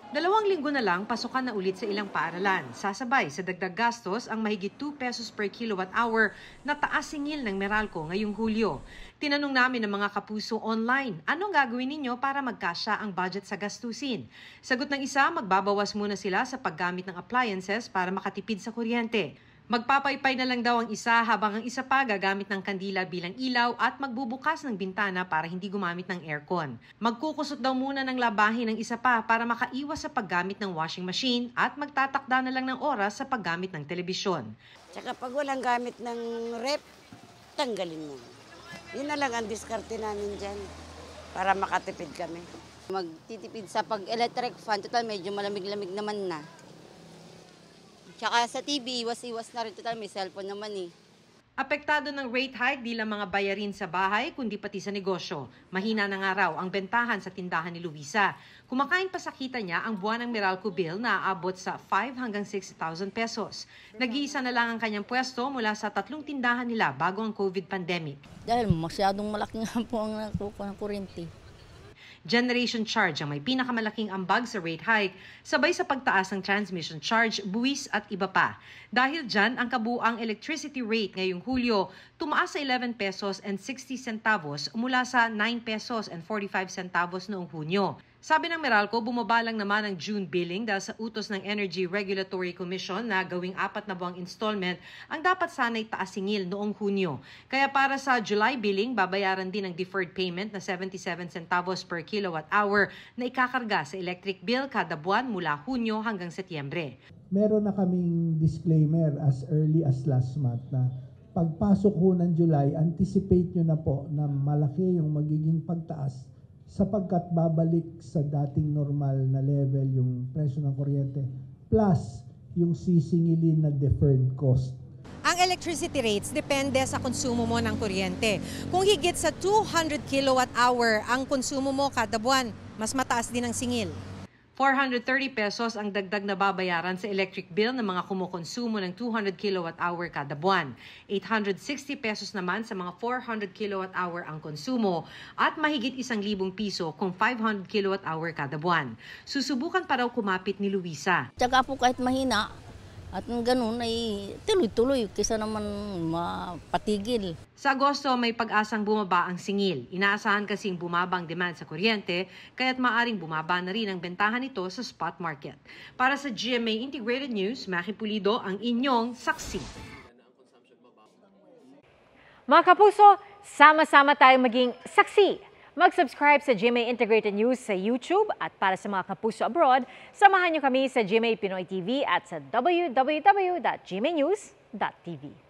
2 linggo na lang, pasukan na ulit sa ilang paaralan. Sasabay sa dagdag gastos ang mahigit 2 pesos per kilowatt hour na taas singil ng Meralco ngayong Hulyo. Tinanong namin ng mga kapuso online, anong gagawin ninyo para magkasya ang budget sa gastusin? Sagot ng isa, magbabawas muna sila sa paggamit ng appliances para makatipid sa kuryente. Magpapaypay na lang daw ang isa habang ang isa pa gagamit ng kandila bilang ilaw at magbubukas ng bintana para hindi gumamit ng aircon. Magkukusot daw muna ng labahin ng isa pa para makaiwas sa paggamit ng washing machine at magtatakda na lang ng oras sa paggamit ng telebisyon. Tsaka pag walang gamit ng rep, tanggalin mo. Yun na lang ang diskarte namin dyan para makatipid kami. Magtitipid sa pag-electric fan, total medyo malamig-lamig naman na. Tsaka sa TV, iwas-iwas na rin. Total, may cellphone naman eh. Apektado ng rate hike di lang mga bayarin sa bahay, kundi pati sa negosyo. Mahina na nga raw ang bentahan sa tindahan ni Luisa. Kumakain pa sa kita niya ang buwan ng Meralco bill na aabot sa 5 hanggang 6,000 pesos. Nag-iisa na lang ang kanyang pwesto mula sa 3 tindahan nila bago ang COVID pandemic. Dahil masyadong malaki nga po ang nakukuha ng kuryente. Generation charge ang may pinakamalaking ambag sa rate hike, sabay sa pagtaas ng transmission charge, buwis at iba pa. Dahil dyan, ang kabuang electricity rate ngayong Hulyo tumaas sa 11 pesos and 60 centavos mula sa 9 pesos and 45 centavos noong Hunyo. Sabi ng Meralco, bumaba lang naman ang June billing dahil sa utos ng Energy Regulatory Commission na gawing 4 na buwang installment ang dapat sana'y taas singil noong Hunyo. Kaya para sa July billing, babayaran din ang deferred payment na 77 centavos per kilowatt hour na ikakarga sa electric bill kada buwan mula Hunyo hanggang Setyembre. Meron na kaming disclaimer as early as last month na pagpasok ho ng July, anticipate nyo na po na malaki yung magiging pagtaas sapagkat babalik sa dating normal na level yung presyo ng kuryente plus yung sisingilin na deferred cost. Ang electricity rates depende sa konsumo mo ng kuryente. Kung higit sa 200 kilowatt hour ang konsumo mo kada buwan, mas mataas din ang singil. 430 pesos ang dagdag na babayaran sa electric bill ng mga kumukonsumo ng 200 kilowatt hour kada buwan. 860 pesos naman sa mga 400 kilowatt hour ang konsumo at mahigit 1,000 piso kung 500 kilowatt hour kada buwan. Susubukan pa raw kumapit ni Luisa. Tsaka po kahit mahina at ganun ay tuloy-tuloy kaysa naman mapatigil. Sa Agosto, may pag-asang bumaba ang singil. Inaasahan kasing bumaba ang demand sa kuryente, kaya't maaring bumaba na rin ang bentahan nito sa spot market. Para sa GMA Integrated News, Maki Pulido, ang inyong saksi. Mga kapuso, sama-sama tayong maging saksi. Mag-subscribe sa GMA Integrated News sa YouTube at para sa mga kapuso abroad, samahan niyo kami sa GMA Pinoy TV at sa www.gmanews.tv.